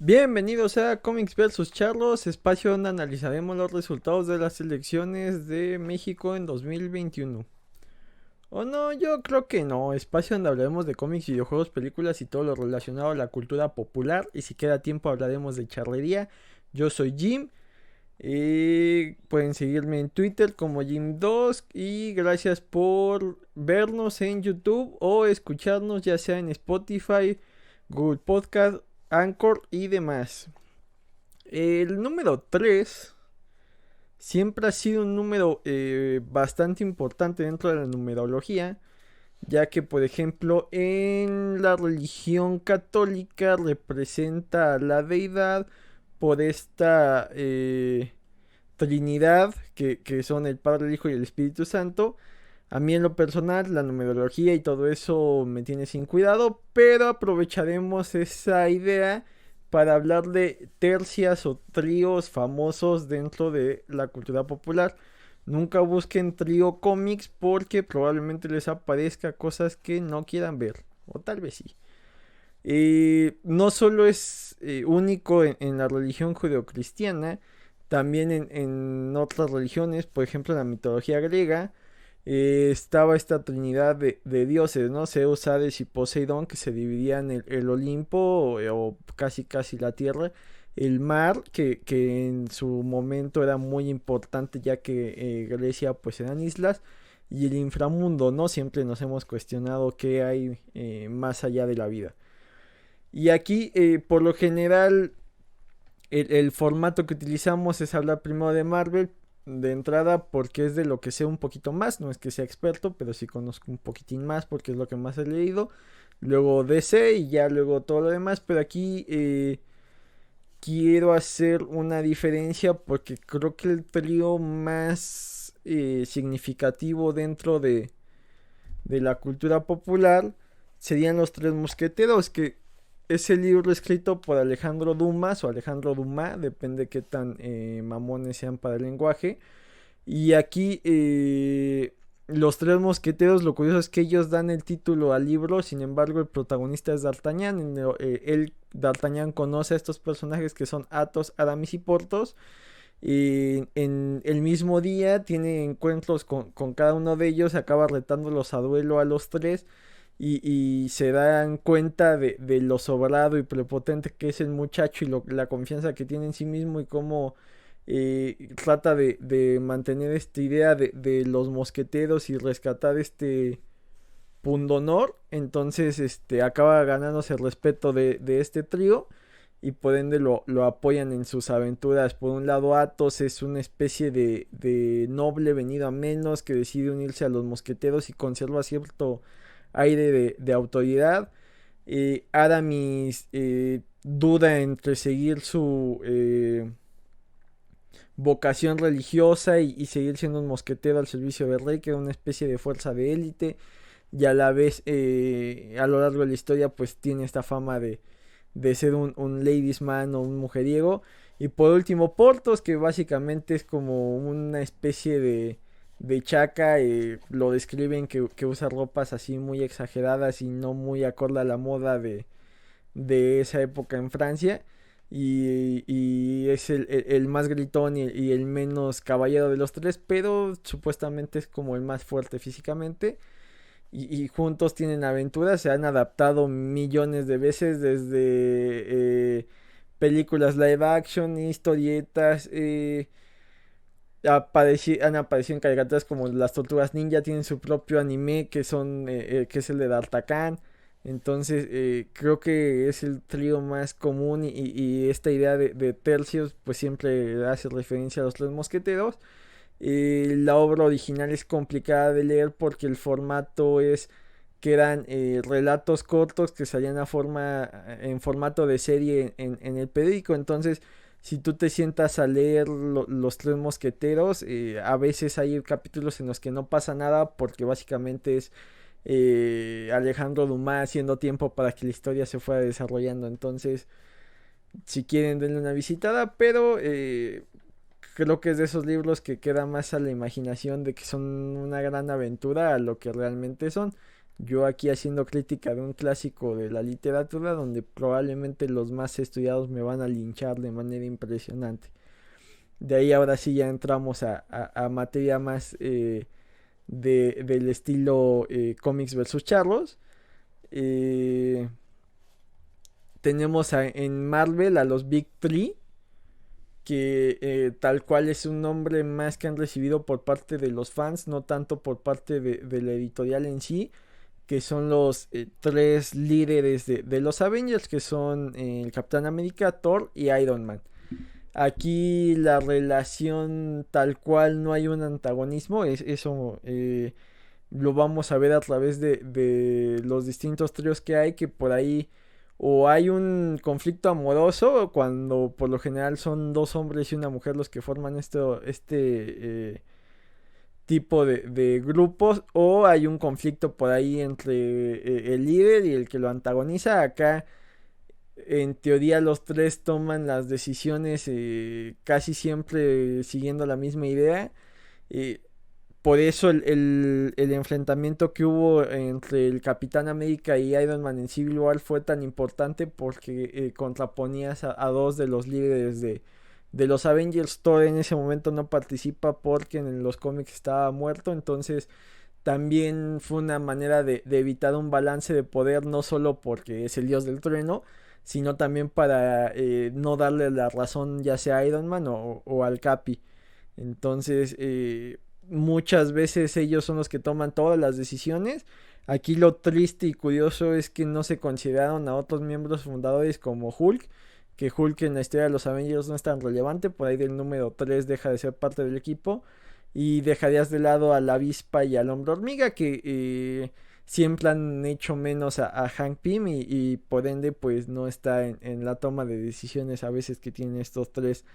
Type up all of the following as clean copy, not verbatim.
Bienvenidos a Comics vs Charlos, espacio donde analizaremos los resultados de las elecciones de México en 2021. O no, yo creo que no, espacio donde hablaremos de cómics, videojuegos, películas y todo lo relacionado a la cultura popular. Y si queda tiempo hablaremos de charlería. Yo soy Jim. Y pueden seguirme en Twitter como Jim2. Y gracias por vernos en YouTube o escucharnos ya sea en Spotify, Google Podcast, Anchor y demás. El número 3 siempre ha sido un número bastante importante dentro de la numerología, ya que por ejemplo en la religión católica representa a la deidad por esta Trinidad que son el Padre, el Hijo y el Espíritu Santo. A mí en lo personal la numerología y todo eso me tiene sin cuidado, pero aprovecharemos esa idea para hablar de tercias o tríos famosos dentro de la cultura popular. Nunca busquen trío cómics porque probablemente les aparezca cosas que no quieran ver, o tal vez sí. No solo es único en la religión judeocristiana, también en otras religiones, por ejemplo en la mitología griega, estaba esta trinidad de dioses, ¿no? Zeus, Hades y Poseidón, que se dividían el Olimpo o casi casi la tierra, el mar, que en su momento era muy importante ya que Grecia pues eran islas, y el inframundo, ¿no? Siempre nos hemos cuestionado qué hay más allá de la vida. Y aquí, por lo general, el formato que utilizamos es hablar primero de Marvel de entrada porque es de lo que sé un poquito más, no es que sea experto, pero sí conozco un poquitín más porque es lo que más he leído. Luego DC y ya luego todo lo demás, pero aquí quiero hacer una diferencia porque creo que el trío más significativo dentro de la cultura popular serían los tres mosqueteros, que es el libro escrito por Alejandro Dumas o Alejandro Dumas, depende qué tan mamones sean para el lenguaje. Y aquí los tres mosqueteros, lo curioso es que ellos dan el título al libro, sin embargo el protagonista es D'Artagnan. Él, D'Artagnan, conoce a estos personajes que son Athos, Aramis y Porthos. Y en el mismo día tiene encuentros con cada uno de ellos, acaba retándolos a duelo a los tres y se dan cuenta de lo sobrado y prepotente que es el muchacho y la confianza que tiene en sí mismo y cómo trata de mantener esta idea de los mosqueteros y rescatar este pundonor. Entonces acaba ganándose el respeto de este trío y por ende lo apoyan en sus aventuras. Por un lado, Athos es una especie de noble venido a menos que decide unirse a los mosqueteros y conserva cierto aire de autoridad. Aramis duda entre seguir su vocación religiosa y seguir siendo un mosquetero al servicio del rey, que era una especie de fuerza de élite, y a la vez a lo largo de la historia pues tiene esta fama de ser un ladies man o un mujeriego. Y por último, Portos, que básicamente es como una especie de chaca. Lo describen que usa ropas así muy exageradas y no muy acorde a la moda de esa época en Francia. Y es el más gritón y el menos caballero de los tres, pero supuestamente es como el más fuerte físicamente. Y juntos tienen aventuras, se han adaptado millones de veces desde películas live action, historietas, han aparecido en caricaturas como las Tortugas Ninja, tienen su propio anime que es el de D'Artagnan. Entonces creo que es el trío más común y esta idea de tercios pues siempre hace referencia a los tres mosqueteros. La obra original es complicada de leer porque el formato es que eran relatos cortos que salían en formato de serie en el periódico. Entonces, si tú te sientas a leer Los Tres Mosqueteros, a veces hay capítulos en los que no pasa nada porque básicamente es Alejandro Dumas haciendo tiempo para que la historia se fuera desarrollando. Entonces, si quieren, denle una visitada, pero creo que es de esos libros que queda más a la imaginación de que son una gran aventura a lo que realmente son. Yo aquí haciendo crítica de un clásico de la literatura donde probablemente los más estudiados me van a linchar de manera impresionante. De ahí ahora sí ya entramos a materia más del estilo cómics versus charlos. Eh, tenemos en Marvel a los Big Three, que tal cual es un nombre más que han recibido por parte de los fans, no tanto por parte de la editorial en sí, que son los tres líderes de los Avengers, que son el Capitán América, Thor y Iron Man. Aquí la relación tal cual no hay un antagonismo, eso lo vamos a ver a través de los distintos tríos que hay, que por ahí o hay un conflicto amoroso, cuando por lo general son dos hombres y una mujer los que forman tipo de grupos, o hay un conflicto por ahí entre el líder y el que lo antagoniza. Acá en teoría los tres toman las decisiones casi siempre siguiendo la misma idea. eh, por eso el enfrentamiento que hubo entre el Capitán América y Iron Man en Civil War fue tan importante, porque contraponías a dos de los líderes de los Avengers. Thor en ese momento no participa porque en los cómics estaba muerto, entonces también fue una manera de evitar un balance de poder, no solo porque es el dios del trueno, sino también para no darle la razón ya sea a Iron Man o al Capi. Entonces, muchas veces ellos son los que toman todas las decisiones. Aquí lo triste y curioso es que no se consideraron a otros miembros fundadores como Hulk, que Hulk en la historia de los Avengers no es tan relevante, por ahí del número 3 deja de ser parte del equipo, y dejarías de lado a la avispa y al hombre hormiga, que siempre han hecho menos a Hank Pym, y por ende pues no está en la toma de decisiones a veces que tienen estos tres.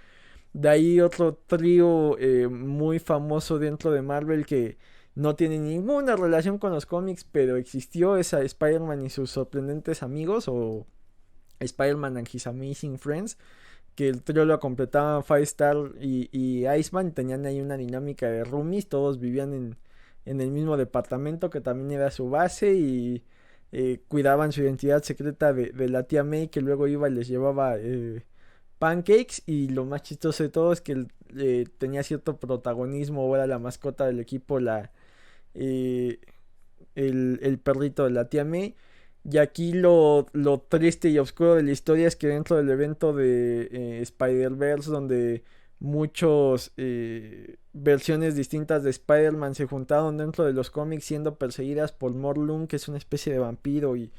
De ahí otro trío muy famoso dentro de Marvel, que no tiene ninguna relación con los cómics, pero existió, es a Spider-Man y sus sorprendentes amigos, o Spider-Man and His Amazing Friends, que el trío lo completaban Firestar y Iceman. Tenían ahí una dinámica de roomies, todos vivían en el mismo departamento que también era su base, y cuidaban su identidad secreta de la tía May, que luego iba y les llevaba pancakes. Y lo más chistoso de todo es que él tenía cierto protagonismo, o era la mascota del equipo, eh, el perrito de la tía May. Y aquí lo triste y oscuro de la historia es que dentro del evento de Spider-Verse, donde muchas versiones distintas de Spider-Man se juntaron dentro de los cómics siendo perseguidas por Morlun, que es una especie de vampiro, y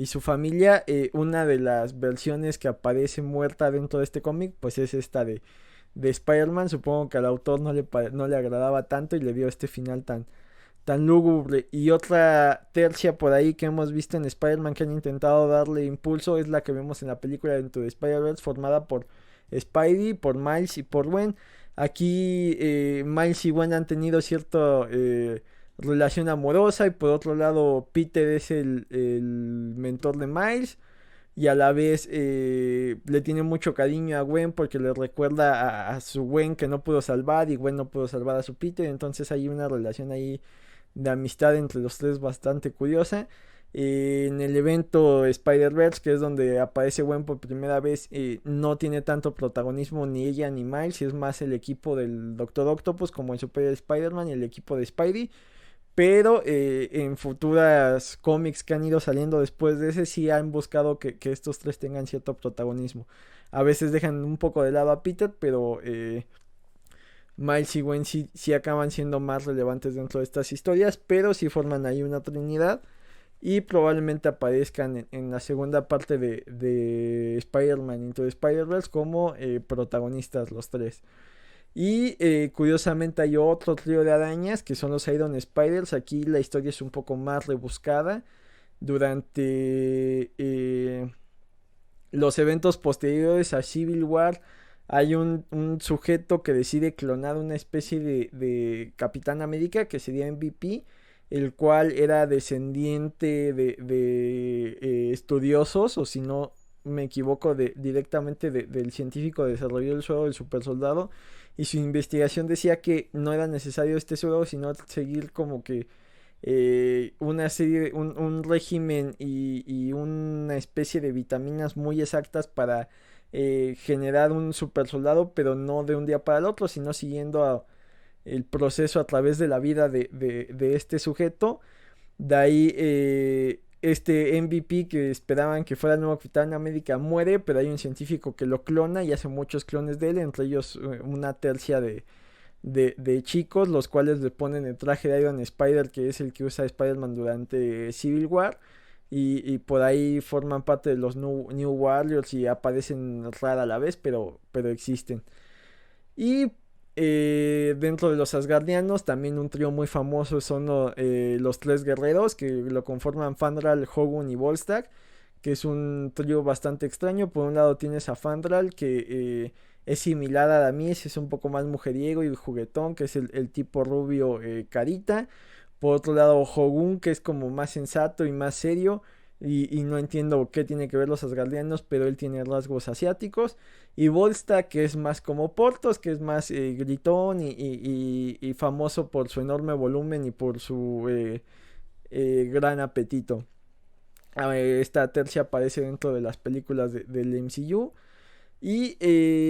su familia, una de las versiones que aparece muerta dentro de este cómic pues es esta de Spider-Man. Supongo que al autor no le agradaba tanto y le dio este final tan lúgubre. Y otra tercia por ahí que hemos visto en Spider-Man que han intentado darle impulso es la que vemos en la película dentro de Spider-Verse, formada por Spidey, por Miles y por Gwen. Aquí Miles y Gwen han tenido cierta relación amorosa, y por otro lado Peter es el mentor de Miles, y a la vez le tiene mucho cariño a Gwen porque le recuerda a su Gwen que no pudo salvar, y Gwen no pudo salvar a su Peter. Entonces hay una relación ahí de amistad entre los tres bastante curiosa. En el evento Spider-Verse, que es donde aparece Gwen por primera vez, no tiene tanto protagonismo ni ella ni Miles, y es más el equipo del Doctor Octopus como en Super Spider-Man, y el equipo de Spidey. Pero en futuras cómics que han ido saliendo después de ese, sí han buscado que estos tres tengan cierto protagonismo. A veces dejan un poco de lado a Peter, pero Miles y Gwen sí acaban siendo más relevantes dentro de estas historias, pero sí forman ahí una trinidad, y probablemente aparezcan en la segunda parte de Spider-Man Into the Spider-Verse como protagonistas los tres. Y curiosamente hay otro trío de arañas que son los Iron Spiders. Aquí la historia es un poco más rebuscada. Durante los eventos posteriores a Civil War hay un sujeto que decide clonar una especie de Capitán América, que sería MVP, el cual era descendiente de estudiosos, o si no me equivoco, directamente del científico que desarrolló el suero del super soldado. Y su investigación decía que no era necesario este suero, sino seguir como que una serie, un régimen y una especie de vitaminas muy exactas para generar un super soldado, pero no de un día para el otro, sino siguiendo el proceso a través de la vida de este sujeto. De ahí este MVP que esperaban que fuera el nuevo Capitán América muere, pero hay un científico que lo clona y hace muchos clones de él, entre ellos una tercia de chicos, los cuales le ponen el traje de Iron Spider, que es el que usa Spider-Man durante Civil War. Y por ahí forman parte de los New Warriors y aparecen rara a la vez, pero existen. Y dentro de los Asgardianos, también un trío muy famoso son los tres guerreros que lo conforman Fandral, Hogun y Volstagg, que es un trío bastante extraño. Por un lado tienes a Fandral, que es similar a Damis, es un poco más mujeriego y juguetón, que es el tipo rubio carita. Por otro lado, Hogun, que es como más sensato y más serio. Y no entiendo qué tiene que ver los Asgardianos, pero él tiene rasgos asiáticos. Y Volstagg, que es más como Portos, que es más gritón y famoso por su enorme volumen y por su gran apetito. Esta tercia aparece dentro de las películas del MCU. Y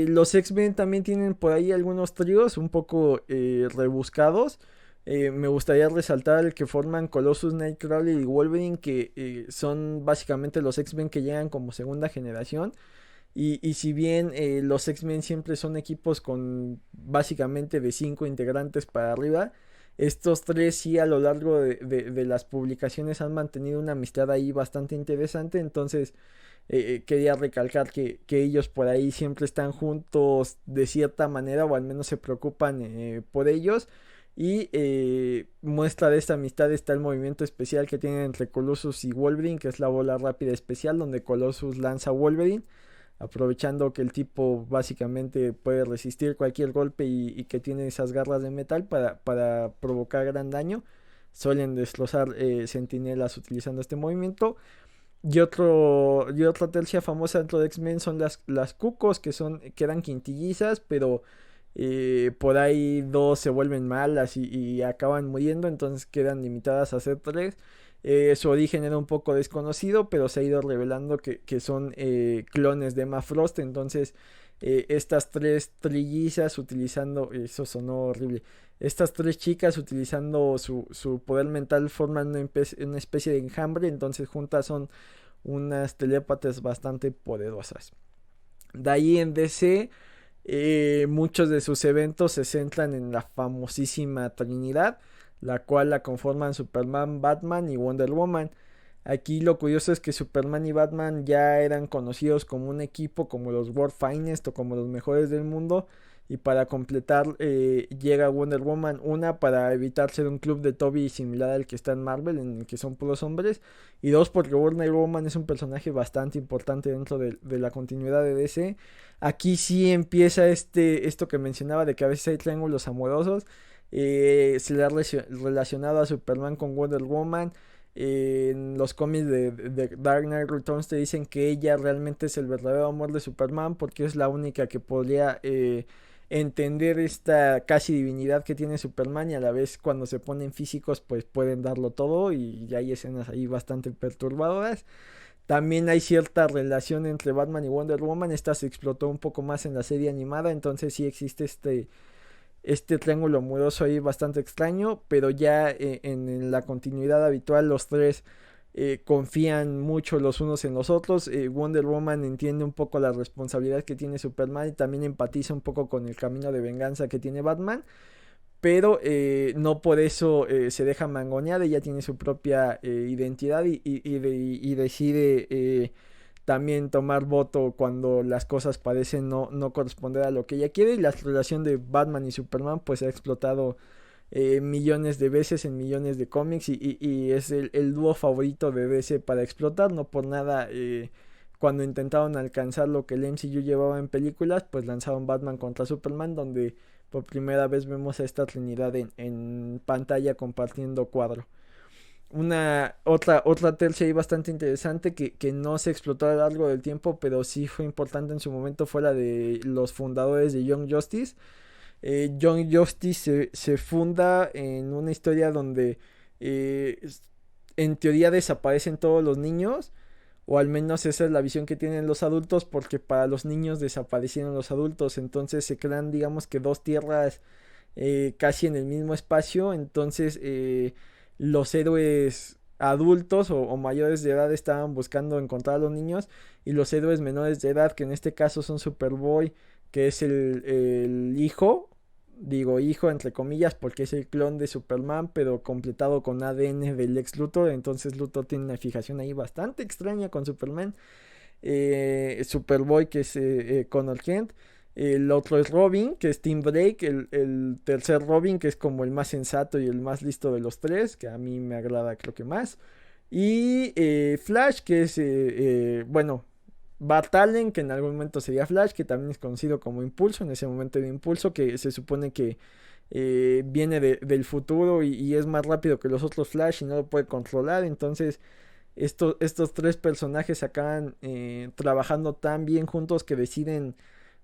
los X-Men también tienen por ahí algunos tríos un poco rebuscados. Me gustaría resaltar el que forman Colossus, Nightcrawler y Wolverine, que son básicamente los X-Men que llegan como segunda generación. Y si bien los X-Men siempre son equipos con básicamente de 5 integrantes para arriba, estos tres sí a lo largo de las publicaciones han mantenido una amistad ahí bastante interesante. Entonces quería recalcar que ellos por ahí siempre están juntos de cierta manera, o al menos se preocupan por ellos. Y muestra de esta amistad está el movimiento especial que tienen entre Colossus y Wolverine, que es la bola rápida especial, donde Colossus lanza a Wolverine, aprovechando que el tipo básicamente puede resistir cualquier golpe y que tiene esas garras de metal para provocar gran daño. Suelen destrozar sentinelas utilizando este movimiento. Y otra tercia famosa dentro de X-Men son las Cucos, que eran quintillizas, pero por ahí dos se vuelven malas y acaban muriendo, entonces quedan limitadas a ser tres. Su origen era un poco desconocido, pero se ha ido revelando que son clones de Emma Frost. Entonces estas tres trillizas utilizando, eso sonó horrible, estas tres chicas utilizando su poder mental forman una especie de enjambre. Entonces juntas son unas telépatas bastante poderosas. De ahí en DC, muchos de sus eventos se centran en la famosísima Trinidad, la cual la conforman Superman, Batman y Wonder Woman. Aquí lo curioso es que Superman y Batman ya eran conocidos como un equipo, como los World Finest o como los mejores del mundo. Y para completar llega Wonder Woman, una para evitar ser un club de Toby similar al que está en Marvel, en el que son puros hombres. Y dos, porque Wonder Woman es un personaje bastante importante dentro de la continuidad de DC. Aquí sí empieza esto que mencionaba de que a veces hay triángulos amorosos. Se le ha relacionado a Superman con Wonder Woman. En los cómics de Dark Knight Returns te dicen que ella realmente es el verdadero amor de Superman, porque es la única que podría entender esta casi divinidad que tiene Superman, y a la vez cuando se ponen físicos pues pueden darlo todo, y hay escenas ahí bastante perturbadoras. También hay cierta relación entre Batman y Wonder Woman. Esta se explotó un poco más en la serie animada, entonces sí existe este triángulo amoroso ahí bastante extraño, pero ya en la continuidad habitual los tres confían mucho los unos en los otros. Wonder Woman entiende un poco la responsabilidad que tiene Superman y también empatiza un poco con el camino de venganza que tiene Batman, pero no por eso se deja mangonear. Ella tiene su propia identidad y decide también tomar voto cuando las cosas parecen no corresponder a lo que ella quiere. Y la relación de Batman y Superman pues ha explotado millones de veces en millones de cómics, y es el dúo favorito de DC para explotar. No por nada cuando intentaron alcanzar lo que el MCU llevaba en películas, pues lanzaron Batman contra Superman, donde por primera vez vemos a esta trinidad en pantalla compartiendo cuadro. Otra tercia ahí bastante interesante que no se explotó a lo largo del tiempo, pero sí fue importante en su momento, fue la de los fundadores de Young Justice. Young Justice se funda en una historia donde eh, en teoría desaparecen todos los niños, o al menos esa es la visión que tienen los adultos, porque para los niños desaparecieron los adultos, entonces se crean, digamos que dos tierras casi en el mismo espacio, entonces los héroes adultos o mayores de edad estaban buscando encontrar a los niños, y los héroes menores de edad, que en este caso son Superboy, que es el hijo, digo hijo entre comillas porque es el clon de Superman, pero completado con ADN del ex Luthor, entonces Luthor tiene una fijación ahí bastante extraña con Superman. Superboy, que es Connor Kent. El otro es Robin, que es Tim Drake. El tercer Robin, que es como el más sensato y el más listo de los tres, que a mí me agrada creo que más. Y Flash, que es, bueno, Bart Allen, que en algún momento sería Flash, que también es conocido como Impulso, en ese momento de Impulso, que se supone que viene del futuro y es más rápido que los otros Flash y no lo puede controlar. Entonces estos tres personajes acaban trabajando tan bien juntos que deciden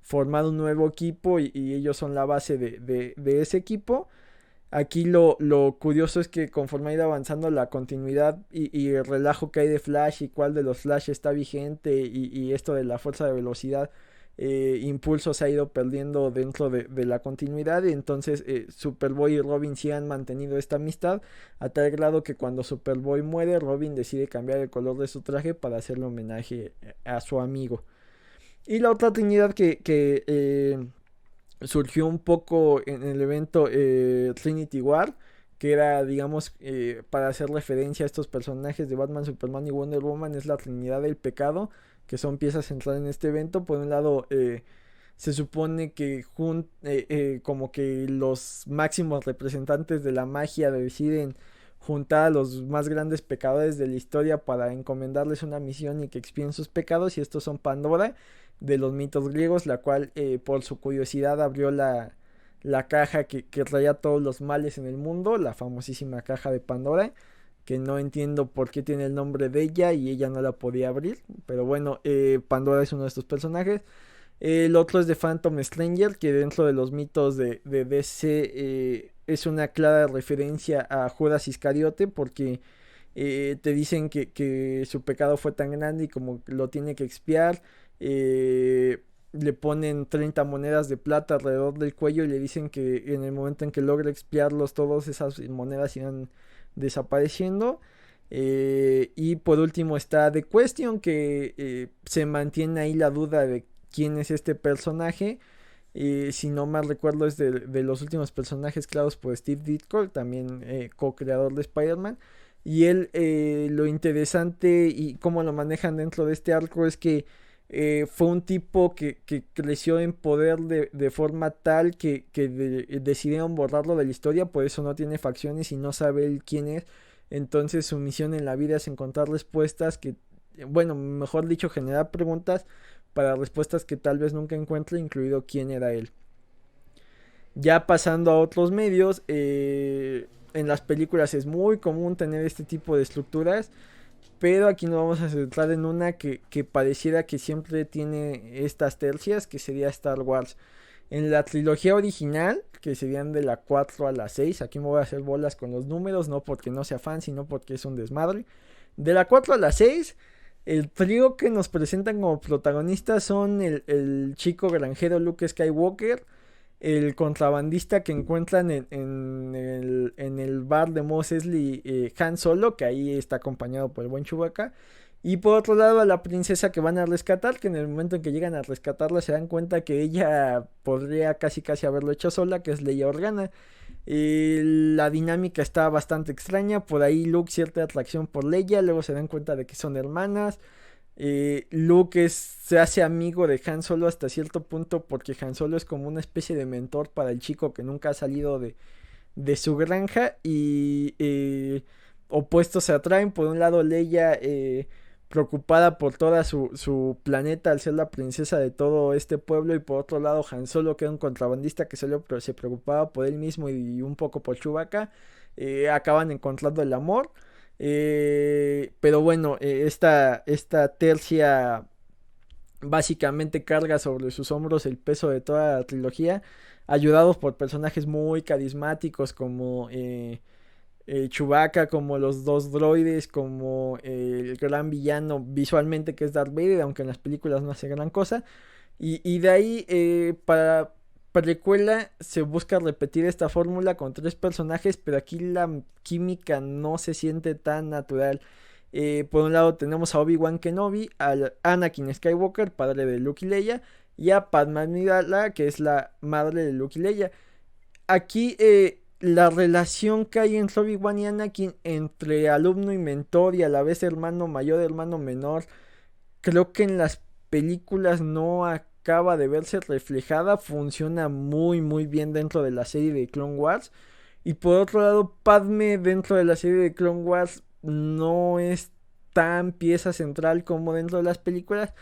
formar un nuevo equipo, y ellos son la base de ese equipo. Aquí lo curioso es que conforme ha ido avanzando la continuidad y el relajo que hay de Flash y cuál de los Flash está vigente, y esto de la fuerza de velocidad, Impulso se ha ido perdiendo dentro de la continuidad, y entonces Superboy y Robin sí han mantenido esta amistad a tal grado que cuando Superboy muere, Robin decide cambiar el color de su traje para hacerle homenaje a su amigo. Y la otra trinidad que surgió un poco en el evento Trinity War, que era, digamos, para hacer referencia a estos personajes de Batman, Superman y Wonder Woman, es la Trinidad del Pecado, que son piezas centrales en este evento. Por un lado, se supone que como que los máximos representantes de la magia deciden juntar a los más grandes pecadores de la historia para encomendarles una misión y que expíen sus pecados, y estos son Pandora de los mitos griegos, la cual por su curiosidad abrió la caja que traía todos los males en el mundo, la famosísima caja de Pandora, que no entiendo por qué tiene el nombre de ella y ella no la podía abrir, pero bueno, Pandora es uno de estos personajes. El otro es de Phantom Stranger, que dentro de los mitos de DC es una clara referencia a Judas Iscariote, porque te dicen que su pecado fue tan grande y como lo tiene que expiar, le ponen 30 monedas de plata alrededor del cuello y le dicen que en el momento en que logra expiarlos todas esas monedas irán desapareciendo. Y por último está The Question, que se mantiene ahí la duda de quién es este personaje. Si no mal recuerdo es de los últimos personajes creados por Steve Ditko, también co-creador de Spider-Man. Y él, lo interesante y cómo lo manejan dentro de este arco es que fue un tipo que creció en poder de forma tal que decidieron borrarlo de la historia, por eso no tiene facciones y no sabe él quién es. Entonces su misión en la vida es encontrar respuestas que, bueno, mejor dicho, generar preguntas para respuestas que tal vez nunca encuentre, incluido quién era él. Ya pasando a otros medios, en las películas es muy común tener este tipo de estructuras, pero aquí nos vamos a centrar en una que pareciera que siempre tiene estas tercias, que sería Star Wars. En la trilogía original, que serían de la 4 a la 6, aquí me voy a hacer bolas con los números, no porque no sea fan, sino porque es un desmadre. De la 4 a la 6, el trío que nos presentan como protagonistas son el chico granjero Luke Skywalker, el contrabandista que encuentran en el bar de Mos Eisley, Han Solo, que ahí está acompañado por el buen Chewbacca. Y por otro lado a la princesa que van a rescatar, que en el momento en que llegan a rescatarla se dan cuenta que ella podría casi casi haberlo hecho sola, que es Leia Organa. La dinámica está bastante extraña, por ahí Luke cierta atracción por Leia, luego se dan cuenta de que son hermanas. Luke se hace amigo de Han Solo hasta cierto punto, porque Han Solo es como una especie de mentor para el chico que nunca ha salido de su granja, y opuestos se atraen. Por un lado Leia, preocupada por toda su planeta al ser la princesa de todo este pueblo, y por otro lado Han Solo, que era un contrabandista que solo se preocupaba por él mismo y un poco por Chewbacca, acaban encontrando el amor. Pero bueno, esta tercia básicamente carga sobre sus hombros el peso de toda la trilogía, ayudados por personajes muy carismáticos como Chewbacca, como los dos droides, como el gran villano visualmente que es Darth Vader, aunque en las películas no hace gran cosa. Y de ahí, para precuela, se busca repetir esta fórmula con tres personajes, pero aquí la química no se siente tan natural. Por un lado tenemos a Obi-Wan Kenobi, a Anakin Skywalker, padre de Luke y Leia, y a Padmé Amidala, que es la madre de Luke y Leia. Aquí, la relación que hay entre Obi-Wan y Anakin, entre alumno y mentor y a la vez hermano mayor, hermano menor, creo que en las películas no acaba de verse reflejada, funciona muy muy bien dentro de la serie de Clone Wars. Y por otro lado, Padme dentro de la serie de Clone Wars no es tan pieza central como dentro de las películas.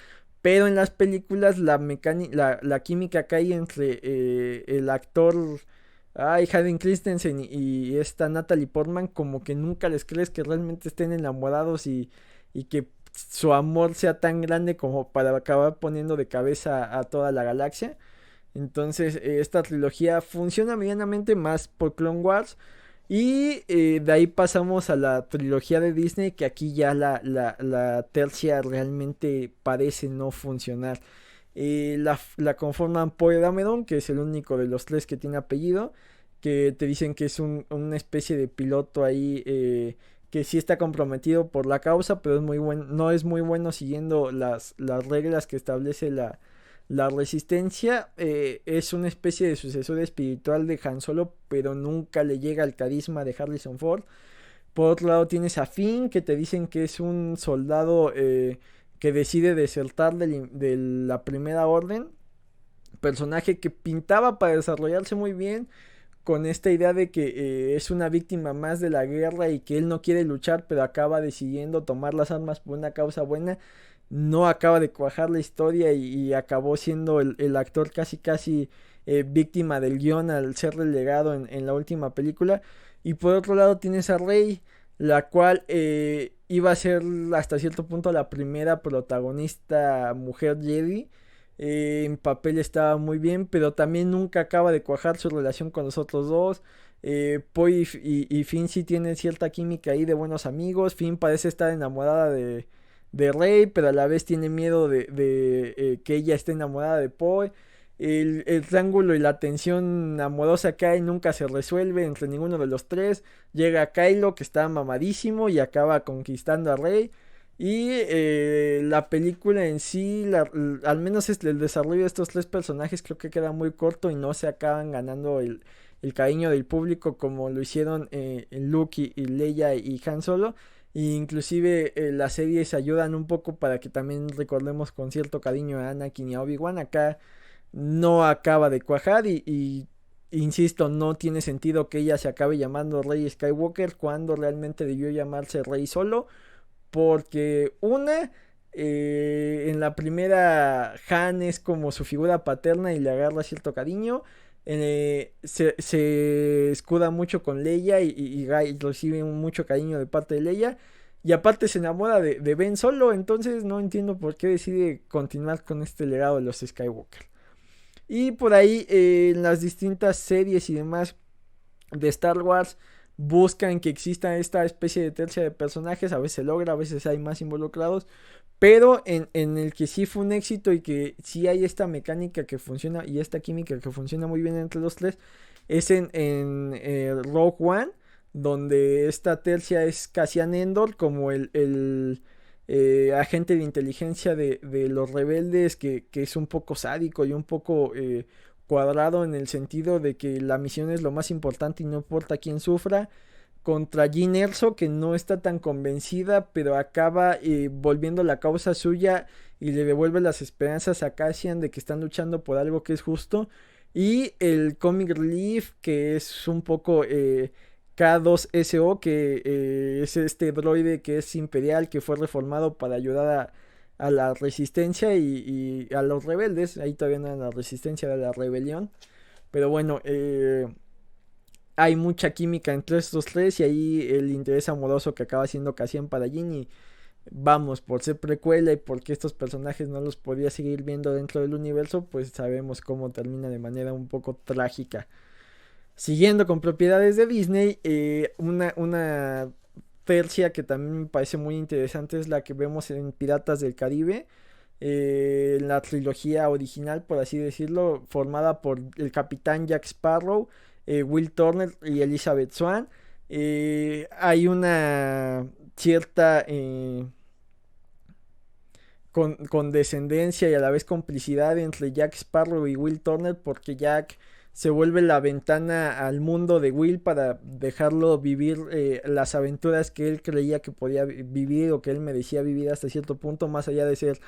Pero en las películas la química que hay entre el actor, Hayden Christensen y esta Natalie Portman, como que nunca les crees que realmente estén enamorados y que su amor sea tan grande como para acabar poniendo de cabeza a toda la galaxia. Entonces, esta trilogía funciona medianamente más por Clone Wars. Y de ahí pasamos a la trilogía de Disney, que aquí ya la tercia realmente parece no funcionar. La conforman Poe Dameron, que es el único de los tres que tiene apellido, que te dicen que es una especie de piloto ahí, que sí está comprometido por la causa, pero no es muy bueno siguiendo las reglas que establece la resistencia. Es una especie de sucesor espiritual de Han Solo, pero nunca le llega al carisma de Harrison Ford. Por otro lado tienes a Finn, que te dicen que es un soldado, que decide desertar de la Primera Orden. Personaje que pintaba para desarrollarse muy bien, con esta idea de que es una víctima más de la guerra y que él no quiere luchar, pero acaba decidiendo tomar las armas por una causa buena. No acaba de cuajar la historia y acabó siendo el actor casi casi víctima del guión al ser relegado en la última película. Y por otro lado tienes a Rey, la cual iba a ser hasta cierto punto la primera protagonista mujer Jedi. En papel estaba muy bien, pero también nunca acaba de cuajar su relación con los otros dos. Poe y Finn sí tienen cierta química ahí de buenos amigos. Finn parece estar enamorada de Rey, pero a la vez tiene miedo de que ella esté enamorada de Poe. El triángulo y la tensión amorosa que hay nunca se resuelve entre ninguno de los tres. Llega Kylo, que está mamadísimo, y acaba conquistando a Rey. Y la película en sí, al menos el desarrollo de estos tres personajes, creo que queda muy corto y no se acaban ganando el cariño del público como lo hicieron Luke y Leia y Han Solo. E inclusive las series ayudan un poco para que también recordemos con cierto cariño a Anakin y a Obi-Wan. Acá no acaba de cuajar y insisto, no tiene sentido que ella se acabe llamando Rey Skywalker cuando realmente debió llamarse Rey Solo. Porque en la primera Han es como su figura paterna y le agarra cierto cariño. Se escuda mucho con Leia y Guy recibe mucho cariño de parte de Leia. Y aparte se enamora de Ben Solo, entonces no entiendo por qué decide continuar con este legado de los Skywalker. Y por ahí, en las distintas series y demás de Star Wars, buscan que exista esta especie de tercia de personajes. A veces se logra, a veces hay más involucrados. Pero en el que sí fue un éxito y que sí hay esta mecánica que funciona y esta química que funciona muy bien entre los tres, es en Rogue One, donde esta tercia es Cassian Endor, como el agente de inteligencia de los rebeldes, que es un poco sádico y un poco cuadrado en el sentido de que la misión es lo más importante y no importa quién sufra. Contra Jyn Erso, que no está tan convencida, pero acaba volviendo la causa suya y le devuelve las esperanzas a Cassian de que están luchando por algo que es justo. Y el Comic Relief, que es un poco K2SO, que es este droide que es imperial, que fue reformado para ayudar a la resistencia y a los rebeldes. Ahí todavía no era la resistencia, era la rebelión. Pero bueno, hay mucha química entre estos tres y ahí el interés amoroso que acaba siendo Cassian para Jyn. Y vamos, por ser precuela y porque estos personajes no los podía seguir viendo dentro del universo, pues sabemos cómo termina de manera un poco trágica. Siguiendo con propiedades de Disney, una tercia que también me parece muy interesante es la que vemos en Piratas del Caribe, la trilogía original, por así decirlo, formada por el capitán Jack Sparrow, Will Turner y Elizabeth Swann. Hay una cierta descendencia y a la vez complicidad entre Jack Sparrow y Will Turner, porque Jack se vuelve la ventana al mundo de Will para dejarlo vivir las aventuras que él creía que podía vivir o que él merecía vivir hasta cierto punto, más allá de ser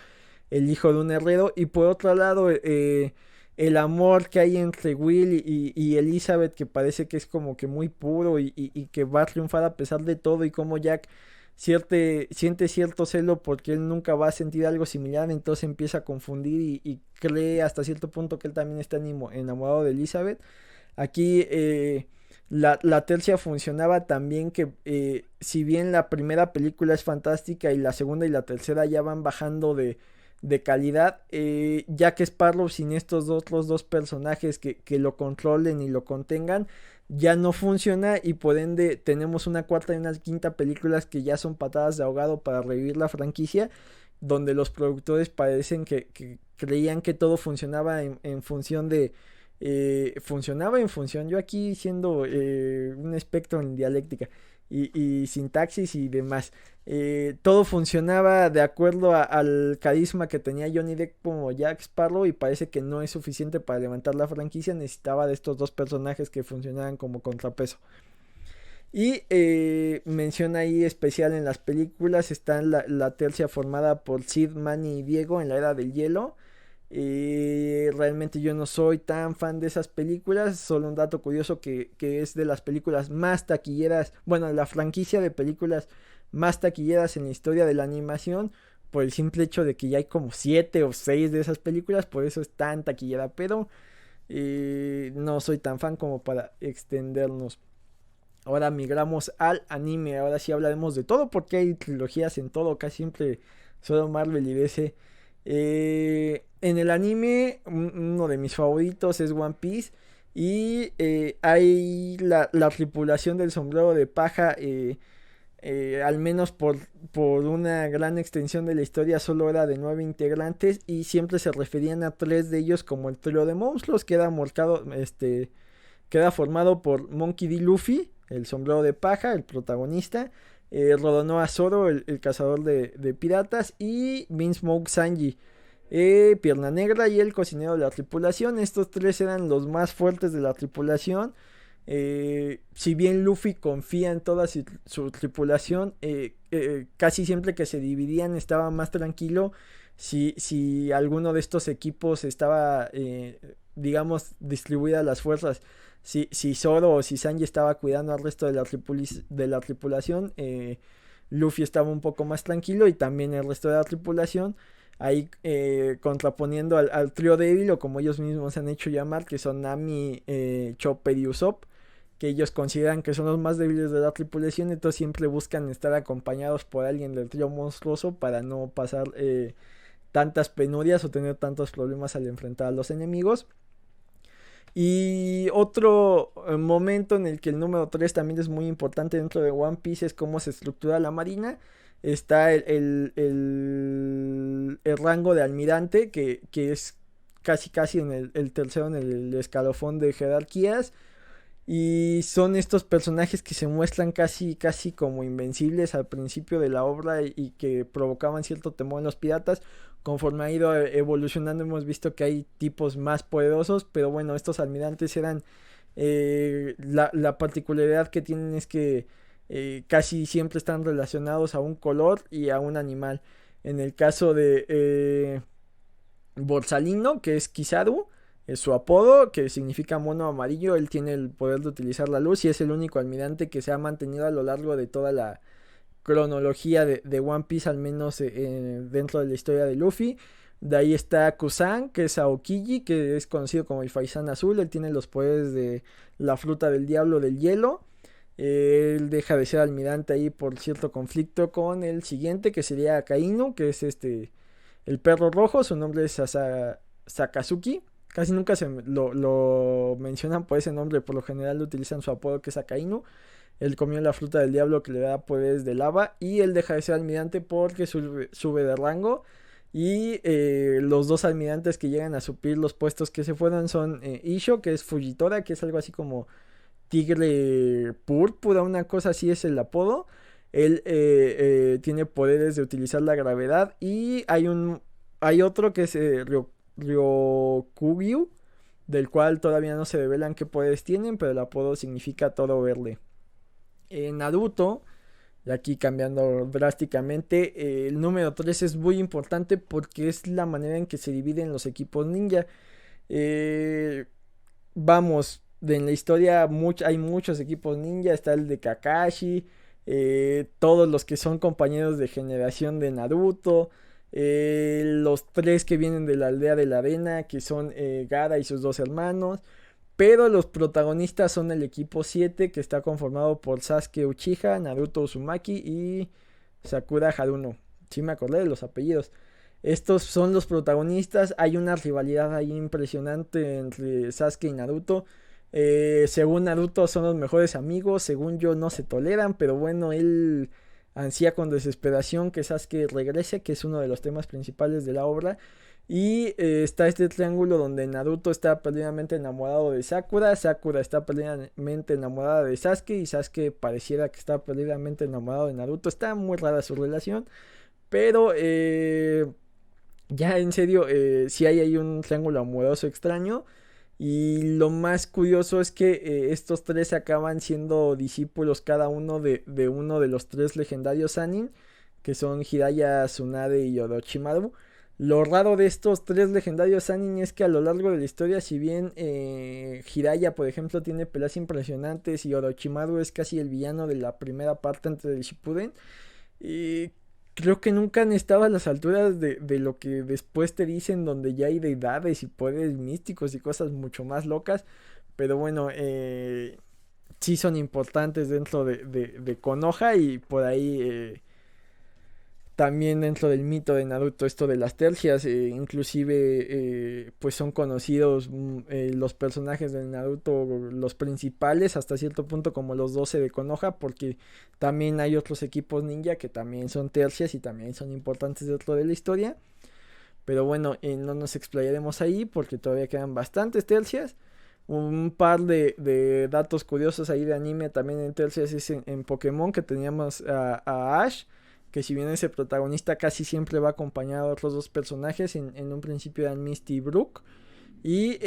el hijo de un herrero. Y por otro lado, el amor que hay entre Will y Elizabeth, que parece que es como que muy puro y que va a triunfar a pesar de todo, y como Jack siente cierto celo porque él nunca va a sentir algo similar, entonces empieza a confundir y cree hasta cierto punto que él también está enamorado de Elizabeth. Aquí la tercia funcionaba también que si bien la primera película es fantástica y la segunda y la tercera ya van bajando de calidad, Jack Sparrow sin estos otros dos personajes que lo controlen y lo contengan ya no funciona, y por ende tenemos una cuarta y una quinta películas que ya son patadas de ahogado para revivir la franquicia, donde los productores parecen que creían que todo funcionaba en función de funcionaba en función, yo aquí siendo un espectro en dialéctica y sintaxis y demás, todo funcionaba de acuerdo al carisma que tenía Johnny Depp como Jack Sparrow, y parece que no es suficiente para levantar la franquicia, necesitaba de estos dos personajes que funcionaran como contrapeso. Y mención ahí especial en las películas está la tercia formada por Sid, Manny y Diego en la Era del Hielo. Realmente yo no soy tan fan de esas películas, solo un dato curioso que es de las películas más taquilleras, bueno, la franquicia de películas más taquilleras en la historia de la animación, por el simple hecho de que ya hay como 7 o 6 de esas películas, por eso es tan taquillera, pero no soy tan fan como para extendernos. Ahora migramos al anime, ahora sí hablaremos de todo porque hay trilogías en todo, casi siempre solo Marvel y DC. En el anime, uno de mis favoritos es One Piece. Y hay la tripulación del sombrero de paja. Al menos por una gran extensión de la historia, solo era de 9 integrantes. Y siempre se referían a 3 de ellos como el trío de monstruos. Queda formado por Monkey D. Luffy, el sombrero de paja, el protagonista. Roronoa Zoro, el cazador de piratas. Y Beansmoke Sanji, Pierna Negra y el cocinero de la tripulación. Estos 3 eran los más fuertes de la tripulación. Si bien Luffy confía en toda su tripulación, casi siempre que se dividían estaba más tranquilo si alguno de estos equipos estaba, digamos, distribuidas las fuerzas. Si Zoro o si Sanji estaba cuidando al resto de la tripulación, Luffy estaba un poco más tranquilo y también el resto de la tripulación. Ahí contraponiendo al trío débil, o como ellos mismos se han hecho llamar, que son Nami, Chopper y Usopp, que ellos consideran que son los más débiles de la tripulación, entonces siempre buscan estar acompañados por alguien del trío monstruoso para no pasar tantas penurias o tener tantos problemas al enfrentar a los enemigos. Y otro momento en el que el número 3 también es muy importante dentro de One Piece es cómo se estructura la marina. Está el rango de almirante, que es casi en el tercero en el escalafón de jerarquías. Y son estos personajes que se muestran casi como invencibles al principio de la obra y que provocaban cierto temor en los piratas. Conforme ha ido evolucionando hemos visto que hay tipos más poderosos, pero bueno, estos almirantes eran... la particularidad que tienen es que casi siempre están relacionados a un color y a un animal. En el caso de Borsalino, que es Kizaru, es su apodo, que significa mono amarillo. Él tiene el poder de utilizar la luz y es el único almirante que se ha mantenido a lo largo de toda la cronología de One Piece, al menos dentro de la historia de Luffy. De ahí está Kusan, que es Aokiji, que es conocido como el Faisán Azul. Él tiene los poderes de la fruta del diablo del hielo. Él deja de ser almirante ahí por cierto conflicto con el siguiente, que sería Akainu, que es el perro rojo. Su nombre es Sakazuki. Casi nunca lo mencionan por ese nombre, por lo general utilizan su apodo que es Akainu. Él comió la fruta del diablo que le da poderes de lava y él deja de ser almirante porque sube de rango. Y los dos almirantes que llegan a suplir los puestos que se fueron son Isho, que es Fujitora, que es algo así como tigre púrpura, una cosa así es el apodo. Él tiene poderes de utilizar la gravedad y hay otro que es Ryokugyu, del cual todavía no se revelan qué poderes tienen, pero el apodo significa todo verde. En Naruto, y aquí cambiando drásticamente, el número 3 es muy importante porque es la manera en que se dividen los equipos ninja. Eh, Vamos, en la historia hay muchos equipos ninja, está el de Kakashi, todos los que son compañeros de generación de Naruto, los tres que vienen de la aldea de la arena, que son Gaara y sus dos hermanos, pero los protagonistas son el equipo 7 que está conformado por Sasuke Uchiha, Naruto Uzumaki y Sakura Haruno. Sí me acordé de los apellidos. Estos son los protagonistas. Hay una rivalidad ahí impresionante entre Sasuke y Naruto. Según Naruto son los mejores amigos. Según yo no se toleran. Pero bueno, él ansía con desesperación que Sasuke regrese, que es uno de los temas principales de la obra. Y está este triángulo donde Naruto está perdidamente enamorado de Sakura. Sakura está perdidamente enamorada de Sasuke. Y Sasuke pareciera que está perdidamente enamorado de Naruto. Está muy rara su relación. Pero ya en serio, sí hay ahí un triángulo amoroso extraño. Y lo más curioso es que estos tres acaban siendo discípulos cada uno de uno de los tres legendarios Sannin, que son Jiraiya, Tsunade y Orochimaru. Lo raro de estos tres legendarios Sannin es que a lo largo de la historia, si bien Jiraiya, por ejemplo, tiene peleas impresionantes y Orochimaru es casi el villano de la primera parte antes del Shippuden, y creo que nunca han estado a las alturas de lo que después te dicen, donde ya hay deidades y poderes místicos y cosas mucho más locas. Pero bueno, sí son importantes dentro de Konoha y por ahí también dentro del mito de Naruto esto de las tercias. Inclusive pues son conocidos los personajes de Naruto, los principales hasta cierto punto como los 12 de Konoha, porque también hay otros equipos ninja que también son tercias y también son importantes dentro de la historia. Pero bueno, no nos explayaremos ahí porque todavía quedan bastantes tercias. Un par de datos curiosos ahí de anime también en tercias es en Pokémon, que teníamos a Ash, que si bien ese protagonista casi siempre va acompañado de otros dos personajes. En un principio eran Misty y Brook. Y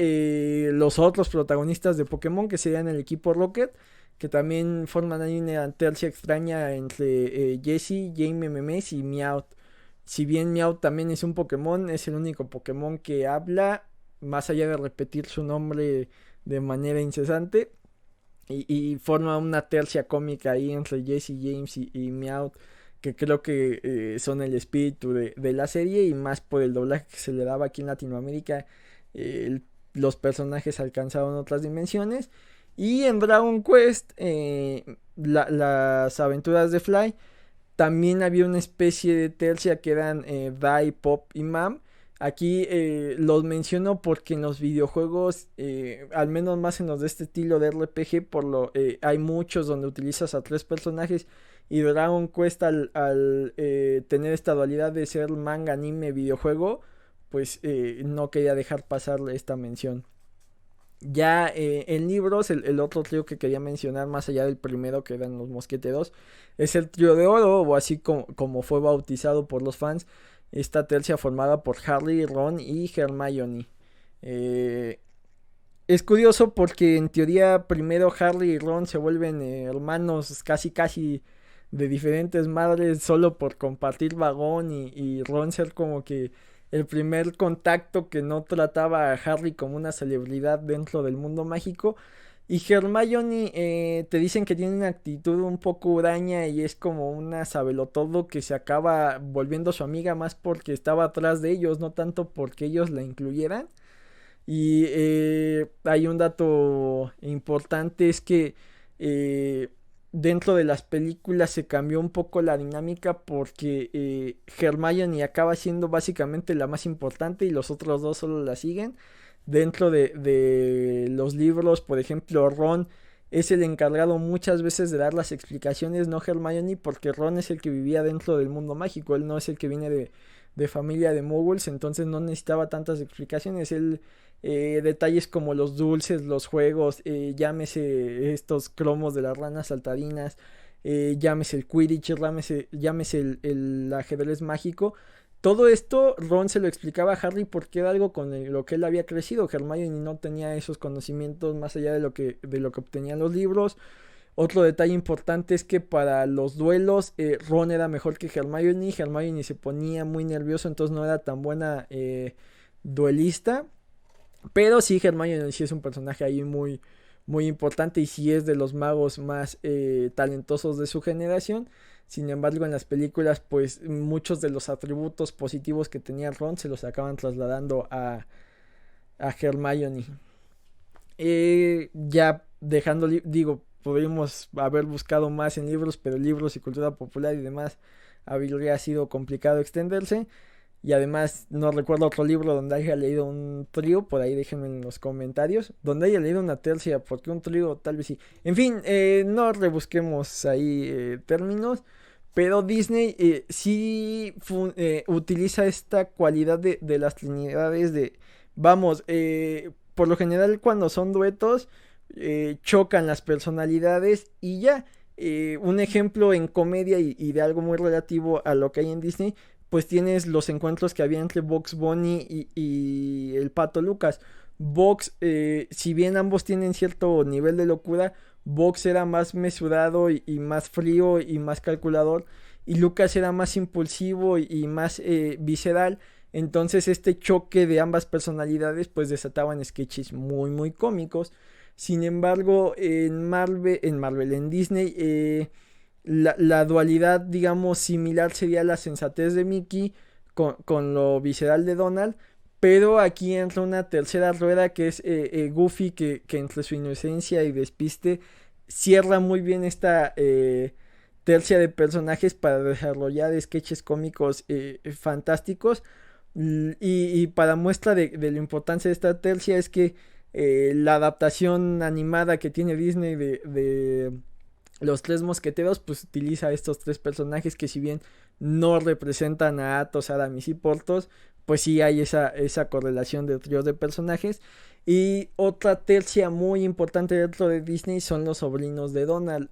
los otros protagonistas de Pokémon, que serían el equipo Rocket, que también forman ahí una tercia extraña entre Jessie, Jaime Memes y Meowth. Si bien Meowth también es un Pokémon, es el único Pokémon que habla, más allá de repetir su nombre de manera incesante. Y forma una tercia cómica ahí entre Jesse James y Meowth, que creo que son el espíritu de la serie, y más por el doblaje que se le daba aquí en Latinoamérica. Los personajes alcanzaron otras dimensiones. Y en Dragon Quest, las aventuras de Fly, también había una especie de tercia que eran Dai, Pop y Mam. Aquí los menciono porque en los videojuegos, al menos más en los de este estilo de RPG, hay muchos donde utilizas a tres personajes. Y Dragon Quest al tener esta dualidad de ser manga, anime, videojuego, pues no quería dejar pasar esta mención. Ya en libros, el otro trío que quería mencionar, más allá del primero que eran los mosqueteros, es el trío de oro, o así como fue bautizado por los fans. Esta tercia formada por Harry, Ron y Hermione. Eh, es curioso porque en teoría primero Harry y Ron se vuelven hermanos casi casi de diferentes madres solo por compartir vagón, y Ron ser como que el primer contacto que no trataba a Harry como una celebridad dentro del mundo mágico. Y Hermione te dicen que tiene una actitud un poco huraña y es como una sabelotodo que se acaba volviendo su amiga más porque estaba atrás de ellos, no tanto porque ellos la incluyeran. Y hay un dato importante, es que dentro de las películas se cambió un poco la dinámica porque Hermione acaba siendo básicamente la más importante y los otros dos solo la siguen. dentro de los libros, por ejemplo, Ron es el encargado muchas veces de dar las explicaciones, no Hermione, porque Ron es el que vivía dentro del mundo mágico, él no es el que viene de familia de muggles, entonces no necesitaba tantas explicaciones, él detalles como los dulces, los juegos, llámese estos cromos de las ranas saltarinas, llámese el Quidditch, llámese el ajedrez mágico. Todo esto Ron se lo explicaba a Harry porque era algo con lo que él había crecido. Hermione no tenía esos conocimientos más allá de lo que obtenían los libros. Otro detalle importante es que para los duelos Ron era mejor que Hermione. Hermione se ponía muy nervioso, entonces no era tan buena duelista. Pero sí, Hermione sí es un personaje ahí muy, muy importante y sí es de los magos más talentosos de su generación. Sin embargo, en las películas, pues muchos de los atributos positivos que tenía Ron se los acaban trasladando a Hermione. Ya dejando, digo, podríamos haber buscado más en libros, pero libros y cultura popular y demás habría sido complicado extenderse. Y además no recuerdo otro libro donde haya leído un trío, por ahí déjenme en los comentarios, donde haya leído una tercia, porque un trío tal vez sí. En fin, no rebusquemos ahí términos, pero Disney sí utiliza esta cualidad de las trinidades vamos, por lo general cuando son duetos, chocan las personalidades y ya. Un ejemplo en comedia y de algo muy relativo a lo que hay en Disney, pues tienes los encuentros que había entre Bugs Bunny y el Pato Lucas. Bugs, si bien ambos tienen cierto nivel de locura, Bugs era más mesurado y más frío y más calculador, y Lucas era más impulsivo y más visceral. Entonces este choque de ambas personalidades pues desataban sketches muy muy cómicos. Sin embargo, en Disney, la dualidad, digamos, similar sería la sensatez de Mickey con lo visceral de Donald. Pero aquí entra una tercera rueda que es Goofy, que entre su inocencia y despiste cierra muy bien esta tercia de personajes para desarrollar sketches cómicos fantásticos. Y para muestra de la importancia de esta tercia es que la adaptación animada que tiene Disney de los tres mosqueteros, pues utiliza estos tres personajes que si bien no representan a Athos, Aramis y Porthos, pues sí hay esa correlación de tríos de personajes. Y otra tercia muy importante dentro de Disney son los sobrinos de Donald.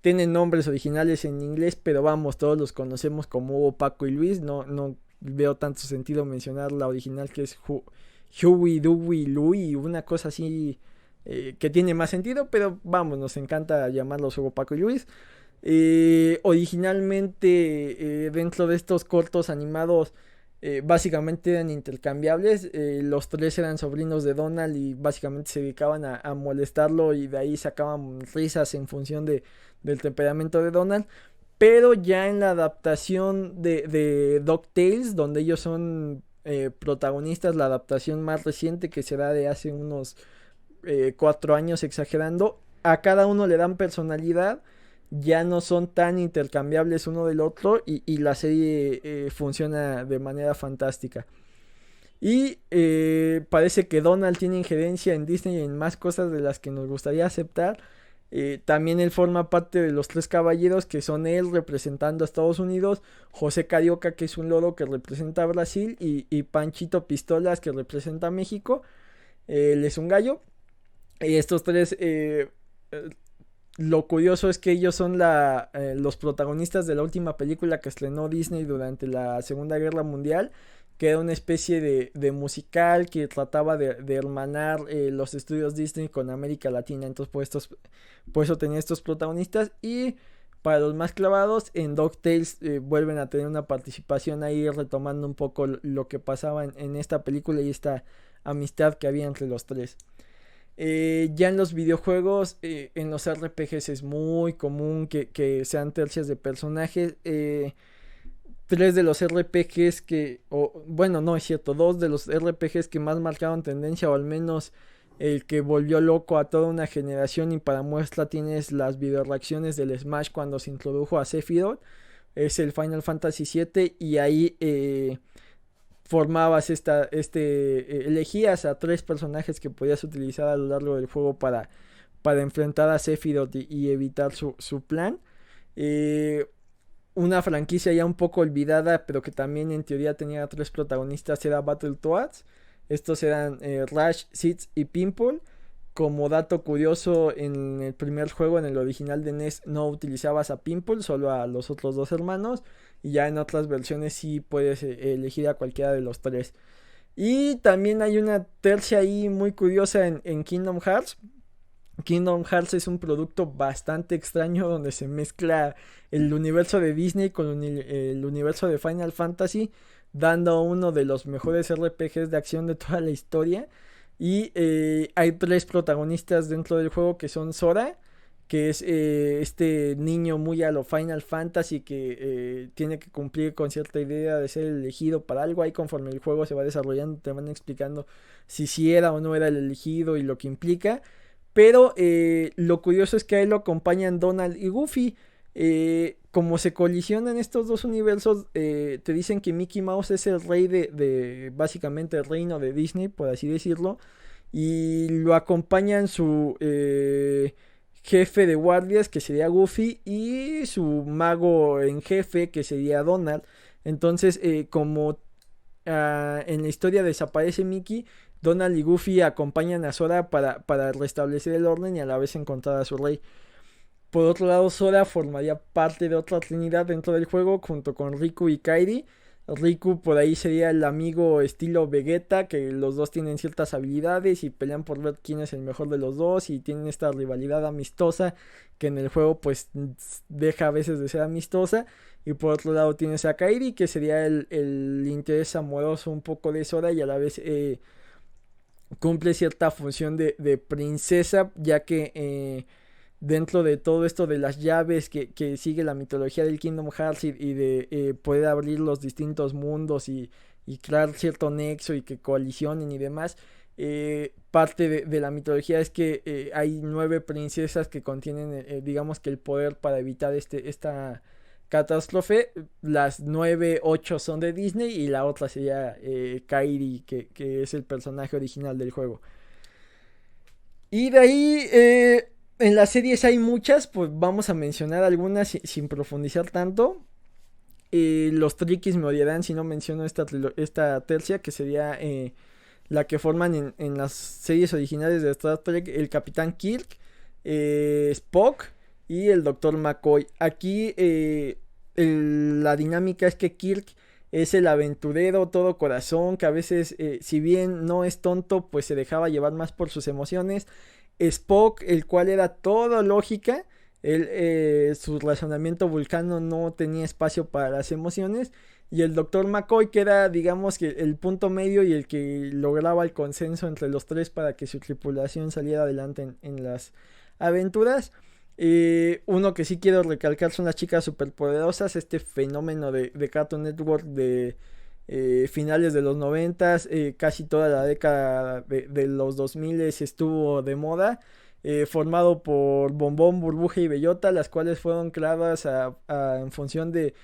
Tienen nombres originales en inglés, pero vamos, todos los conocemos como Hugo, Paco y Luis. No veo tanto sentido mencionar la original que es Huey, Dewey, Louie, una cosa así que tiene más sentido, pero vamos, nos encanta llamarlos Hugo, Paco y Luis. Originalmente dentro de estos cortos animados básicamente eran intercambiables, los tres eran sobrinos de Donald y básicamente se dedicaban a molestarlo y de ahí sacaban risas en función del temperamento de Donald. Pero ya en la adaptación de DuckTales, donde ellos son protagonistas, la adaptación más reciente que se da de hace unos 4 años exagerando, a cada uno le dan personalidad, ya no son tan intercambiables uno del otro y la serie funciona de manera fantástica. Y parece que Donald tiene injerencia en Disney y en más cosas de las que nos gustaría aceptar. También él forma parte de los tres caballeros que son él representando a Estados Unidos, José Carioca que es un loro que representa a Brasil y Panchito Pistolas que representa a México. Él es un gallo. Y estos tres, lo curioso es que ellos son los protagonistas de la última película que estrenó Disney durante la Segunda Guerra Mundial, que era una especie de musical que trataba de hermanar los estudios Disney con América Latina. Entonces por eso tenía estos protagonistas. Y para los más clavados, en DuckTales vuelven a tener una participación ahí retomando un poco lo que pasaba en esta película y esta amistad que había entre los tres. Ya en los videojuegos, en los RPGs es muy común que sean tercias de personajes. Tres de los RPGs bueno, no es cierto, dos de los RPGs que más marcaron tendencia, o al menos el que volvió loco a toda una generación, y para muestra tienes las videoreacciones del Smash cuando se introdujo a Sephiroth, es el Final Fantasy VII, y ahí formabas elegías a 3 personajes que podías utilizar a lo largo del juego para enfrentar a Sephiroth y evitar su plan. Eh, una franquicia ya un poco olvidada, pero que también en teoría tenía 3 protagonistas, era Battletoads. Estos eran Rush, Seeds y Pimple. Como dato curioso, en el primer juego, en el original de NES, no utilizabas a Pimple, solo a los otros 2 hermanos. Y ya en otras versiones sí puedes elegir a cualquiera de los 3. Y también hay una tercia ahí muy curiosa en Kingdom Hearts. Kingdom Hearts es un producto bastante extraño donde se mezcla el universo de Disney con el universo de Final Fantasy, dando uno de los mejores RPGs de acción de toda la historia. Y hay 3 protagonistas dentro del juego que son Sora, que es este niño muy a lo Final Fantasy que tiene que cumplir con cierta idea de ser elegido para algo. Ahí conforme el juego se va desarrollando te van explicando si era o no era el elegido y lo que implica. Pero lo curioso es que a él lo acompañan Donald y Goofy. Como se colisionan estos 2 universos, te dicen que Mickey Mouse es el rey de básicamente el reino de Disney, por así decirlo. Y lo acompañan su jefe de guardias, que sería Goofy, y su mago en jefe, que sería Donald. Entonces, como en la historia desaparece Mickey, Donald y Goofy acompañan a Sora para restablecer el orden y a la vez encontrar a su rey. Por otro lado, Sora formaría parte de otra trinidad dentro del juego junto con Riku y Kairi. Riku por ahí sería el amigo estilo Vegeta, que los dos tienen ciertas habilidades y pelean por ver quién es el mejor de los dos y tienen esta rivalidad amistosa que en el juego pues deja a veces de ser amistosa. Y por otro lado tienes a Kairi, que sería el interés amoroso un poco de Sora y a la vez cumple cierta función de princesa, ya que dentro de todo esto de las llaves que sigue la mitología del Kingdom Hearts y de poder abrir los distintos mundos y crear cierto nexo y que coalicionen y demás, parte de la mitología es que hay 9 princesas que contienen digamos que el poder para evitar esta catástrofe. Las 8 son de Disney y la otra sería Kairi, que es el personaje original del juego. Y de ahí, en las series hay muchas, pues vamos a mencionar algunas sin profundizar tanto. Los triquis me odiarán si no menciono esta tercia, que sería la que forman en las series originales de Star Trek el Capitán Kirk, Spock y el Dr. McCoy. Aquí la dinámica es que Kirk es el aventurero todo corazón, que a veces, si bien no es tonto, pues se dejaba llevar más por sus emociones. Spock, el cual era todo lógica, su razonamiento vulcano no tenía espacio para las emociones. Y el Dr. McCoy, que era, digamos, que el punto medio y el que lograba el consenso entre los 3 para que su tripulación saliera adelante en las aventuras. Uno que sí quiero recalcar son las chicas superpoderosas, este fenómeno de Cartoon Network de finales de los 90, casi toda la década de los 2000 estuvo de moda, formado por Bombón, Burbuja y Bellota, las cuales fueron creadas en función de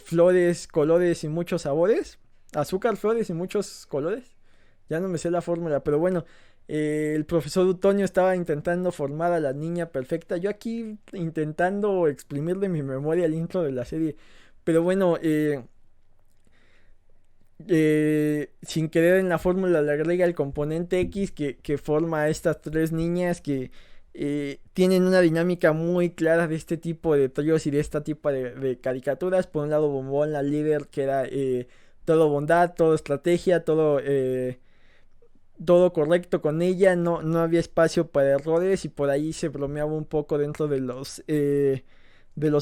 flores, colores y muchos sabores, azúcar, flores y muchos colores. Ya no me sé la fórmula, pero bueno, el profesor Utonio estaba intentando formar a la niña perfecta. Yo aquí intentando exprimir de mi memoria el intro de la serie. Pero bueno, sin querer en la fórmula le agrega el componente X que forma a estas 3 niñas que tienen una dinámica muy clara de este tipo de tríos y de este tipo de caricaturas. Por un lado, Bombón, la líder, que era todo bondad, todo estrategia, todo correcto con ella, no había espacio para errores y por ahí se bromeaba un poco dentro de los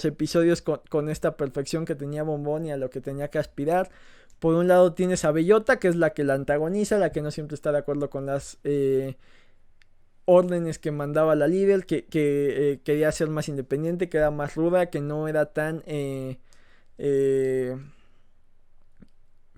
episodios con esta perfección que tenía Bombón y a lo que tenía que aspirar. Por un lado tienes a Bellota, que es la que la antagoniza, la que no siempre está de acuerdo con las órdenes que mandaba la líder, que quería ser más independiente, que era más ruda, que no era tan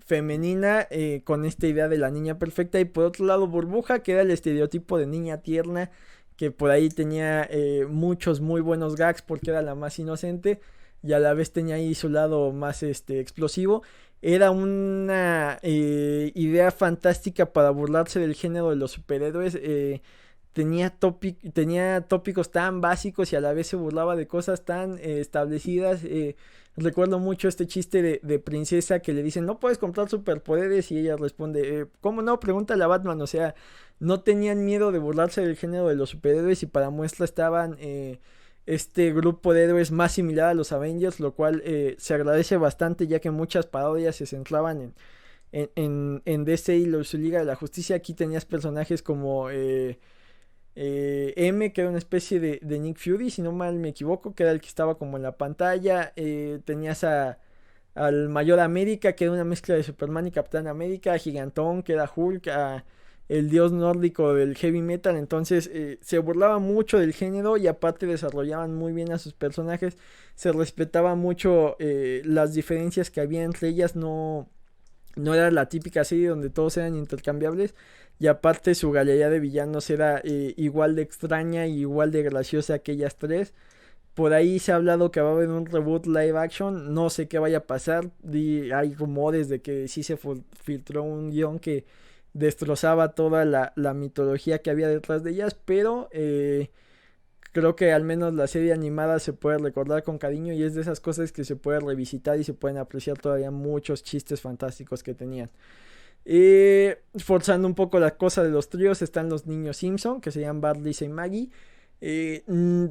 femenina, con esta idea de la niña perfecta. Y por otro lado Burbuja, que era el estereotipo de niña tierna, que por ahí tenía muchos muy buenos gags porque era la más inocente. y a la vez tenía ahí su lado más explosivo. Era una idea fantástica para burlarse del género de los superhéroes. Tenía tópicos tan básicos y a la vez se burlaba de cosas tan establecidas. Recuerdo mucho este chiste de princesa que le dicen, no puedes comprar superpoderes, y ella responde, ¿cómo no? Pregúntale a Batman. O sea, no tenían miedo de burlarse del género de los superhéroes, y para muestra estaban este grupo de héroes más similar a los Avengers, lo cual se agradece bastante, ya que muchas parodias se centraban en DC y su Liga de la Justicia. Aquí tenías personajes como M, que era una especie de Nick Fury, si no mal me equivoco, que era el que estaba como en la pantalla. Tenías al Mayor América, que era una mezcla de Superman y Capitán América, a Gigantón, que era Hulk, a el dios nórdico del heavy metal. Entonces se burlaba mucho del género, y aparte desarrollaban muy bien a sus personajes. Se respetaba mucho las diferencias que había entre ellas. No era la típica serie donde todos eran intercambiables, y aparte su galería de villanos era igual de extraña y igual de graciosa que ellas tres. Por ahí se ha hablado que va a haber un reboot live action, no sé qué vaya a pasar. Hay rumores de que sí se filtró un guión que destrozaba toda la mitología que había detrás de ellas, pero creo que al menos la serie animada se puede recordar con cariño, y es de esas cosas que se puede revisitar y se pueden apreciar todavía muchos chistes fantásticos que tenían. Forzando un poco la cosa de los tríos, están los niños Simpson, que se llaman Bart, Lisa y Maggie. Eh, mm,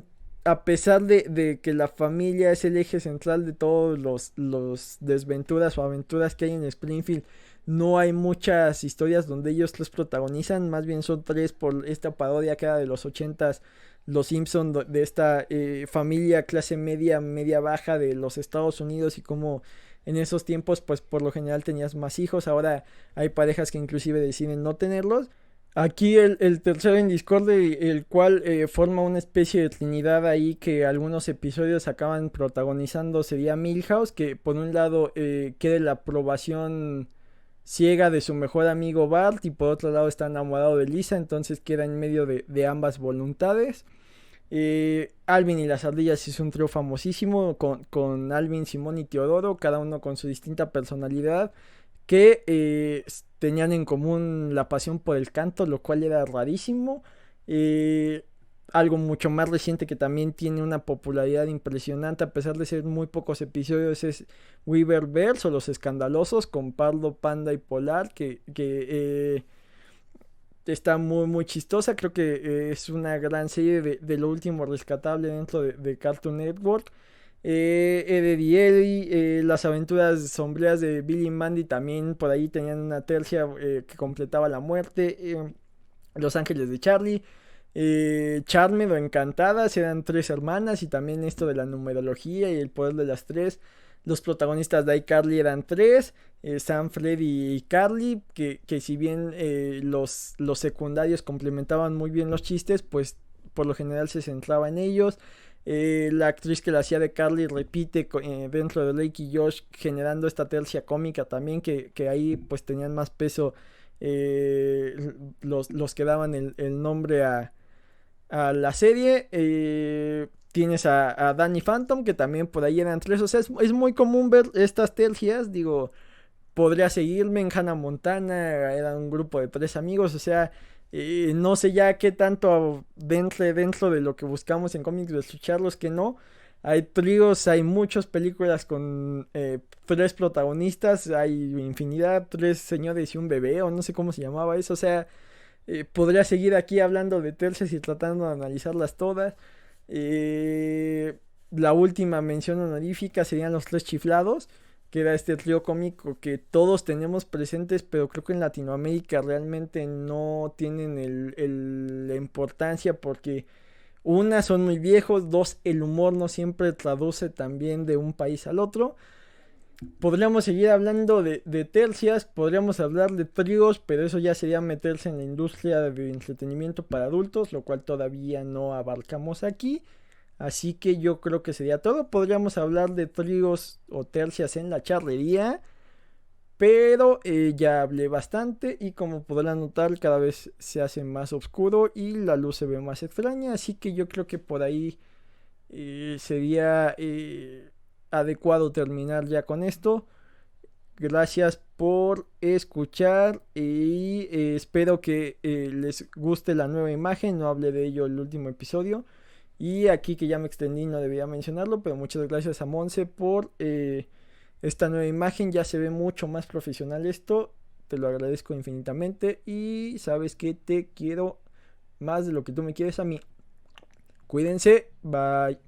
a pesar de que la familia es el eje central de todos los desventuras o aventuras que hay en Springfield, no hay muchas historias donde ellos tres protagonizan. Más bien son tres por esta parodia que era de los ochentas, los Simpson, de esta familia clase media, media baja de los Estados Unidos, y como en esos tiempos pues por lo general tenías más hijos. Ahora hay parejas que inclusive deciden no tenerlos. Aquí el tercero en Discord, el cual forma una especie de trinidad ahí que algunos episodios acaban protagonizando, sería Milhouse, que por un lado quiere la aprobación ciega de su mejor amigo Bart, y por otro lado está enamorado de Lisa, entonces queda en medio de ambas voluntades. Alvin y las ardillas es un trío famosísimo, con Alvin, Simón y Teodoro, cada uno con su distinta personalidad, que tenían en común la pasión por el canto, lo cual era rarísimo. Eh, Algo mucho más reciente que también tiene una popularidad impresionante a pesar de ser muy pocos episodios es Weaververse, o Los Escandalosos, con Pardo, Panda y Polar, que está muy muy chistosa. Creo que es una gran serie de lo último rescatable dentro de Cartoon Network. Ed y Eddie, las aventuras sombrías de Billy y Mandy también por ahí tenían una tercia que completaba la muerte. Los Ángeles de Charlie, Charmed o Encantadas, eran tres hermanas, y también esto de la numerología y el poder de las tres. Los protagonistas de iCarly eran tres, Sam, Freddy y Carly, que si bien los secundarios complementaban muy bien los chistes, pues por lo general se centraba en ellos. La actriz que la hacía de Carly repite dentro de Drake y Josh, generando esta tercia cómica también, que ahí pues tenían más peso los que daban el nombre a la serie. Tienes a Danny Phantom, que también por ahí eran tres. O sea, es muy común ver estas tercias. Digo, podría seguirme en Hannah Montana, era un grupo de tres amigos. O sea, no sé ya qué tanto dentro de lo que buscamos en cómics de escucharlos, que no. Hay tríos, hay muchas películas con tres protagonistas, hay infinidad, tres señores y un bebé, o no sé cómo se llamaba eso. O sea, podría seguir aquí hablando de tercias y tratando de analizarlas todas. La última mención honorífica serían los tres chiflados, que era este trío cómico que todos tenemos presentes, pero creo que en Latinoamérica realmente no tienen la importancia, porque una, son muy viejos; dos, el humor no siempre traduce también de un país al otro. Podríamos seguir hablando de tercias, podríamos hablar de tríos, pero eso ya sería meterse en la industria de entretenimiento para adultos, lo cual todavía no abarcamos aquí. Así que yo creo que sería todo. Podríamos hablar de tríos o tercias en la charrería, pero ya hablé bastante, y como podrán notar cada vez se hace más oscuro y la luz se ve más extraña. Así que yo creo que por ahí sería adecuado terminar ya con esto. Gracias por escuchar y espero que les guste la nueva imagen. No hablé de ello el último episodio. Y aquí que ya me extendí no debía mencionarlo, pero muchas gracias a Monse por esta nueva imagen. Ya se ve mucho más profesional esto. Te lo agradezco infinitamente y sabes que te quiero más de lo que tú me quieres a mí. Cuídense, bye.